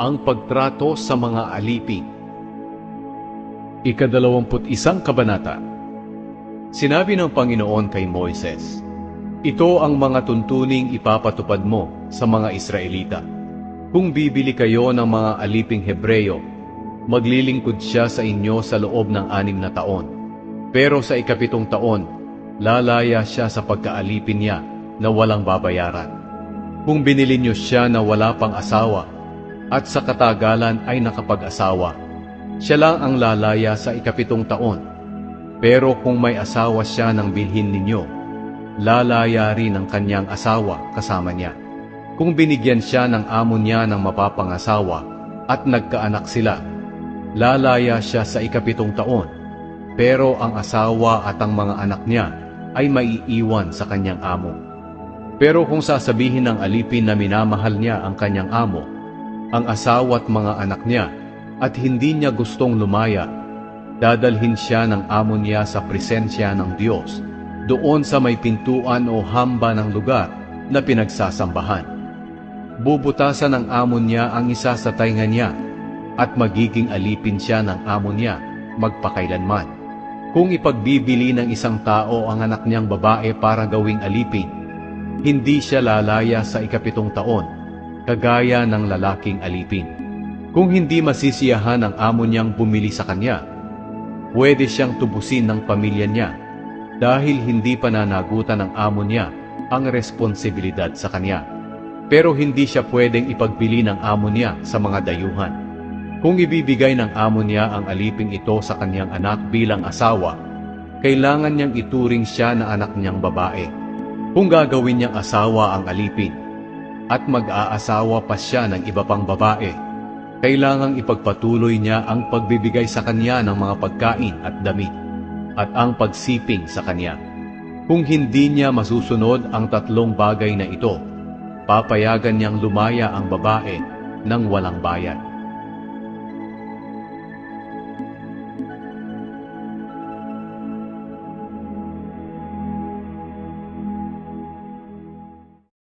Ang pagtrato sa mga alipin. Ika-21 kabanata. Sinabi ng Panginoon kay Moises, "Ito ang mga tuntuning ipapatupad mo sa mga Israelita. Kung bibili kayo ng mga aliping Hebreyo, maglilingkod siya sa inyo sa loob ng 6 na taon. Pero sa ika-7 taon, lalaya siya sa pagkaalipin niya na walang babayaran. Kung binili niyo siya na wala pang asawa, at sa katagalan ay nakapag-asawa, siya lang ang lalaya sa ika-7 taon. Pero kung may asawa siya nang bilhin ninyo, lalaya rin ang kanyang asawa kasama niya. Kung binigyan siya ng amo niya ng mapapangasawa at nagkaanak sila, lalaya siya sa ika-7 taon. Pero ang asawa at ang mga anak niya ay maiiwan sa kanyang amo. Pero kung sasabihin ng alipin na minamahal niya ang kanyang amo, ang asawa at mga anak niya, at hindi niya gustong lumaya, dadalhin siya ng amo niya sa presensya ng Diyos, doon sa may pintuan o hamba ng lugar na pinagsasambahan. Bubutasan ng amo niya ang isa sa tainga niya, at magiging alipin siya ng amo niya magpakailanman. Kung ipagbibili ng isang tao ang anak niyang babae para gawing alipin, hindi siya lalaya sa ika-7 taon, kagaya ng lalaking alipin. Kung hindi masisiyahan ng amo niyang bumili sa kanya, pwede siyang tubusin ng pamilya niya dahil hindi pananagutan ng amo niya ang responsibilidad sa kanya. Pero hindi siya pwedeng ipagbili ng amo niya sa mga dayuhan. Kung ibibigay ng amo niya ang aliping ito sa kanyang anak bilang asawa, kailangan niyang ituring siya na anak niyang babae. Kung gagawin niyang asawa ang alipin, at mag-aasawa pa siya ng iba pang babae, kailangang ipagpatuloy niya ang pagbibigay sa kanya ng mga pagkain at damit, at ang pagsiping sa kanya. Kung hindi niya masusunod ang 3 bagay na ito, papayagan niyang lumaya ang babae ng walang bayad.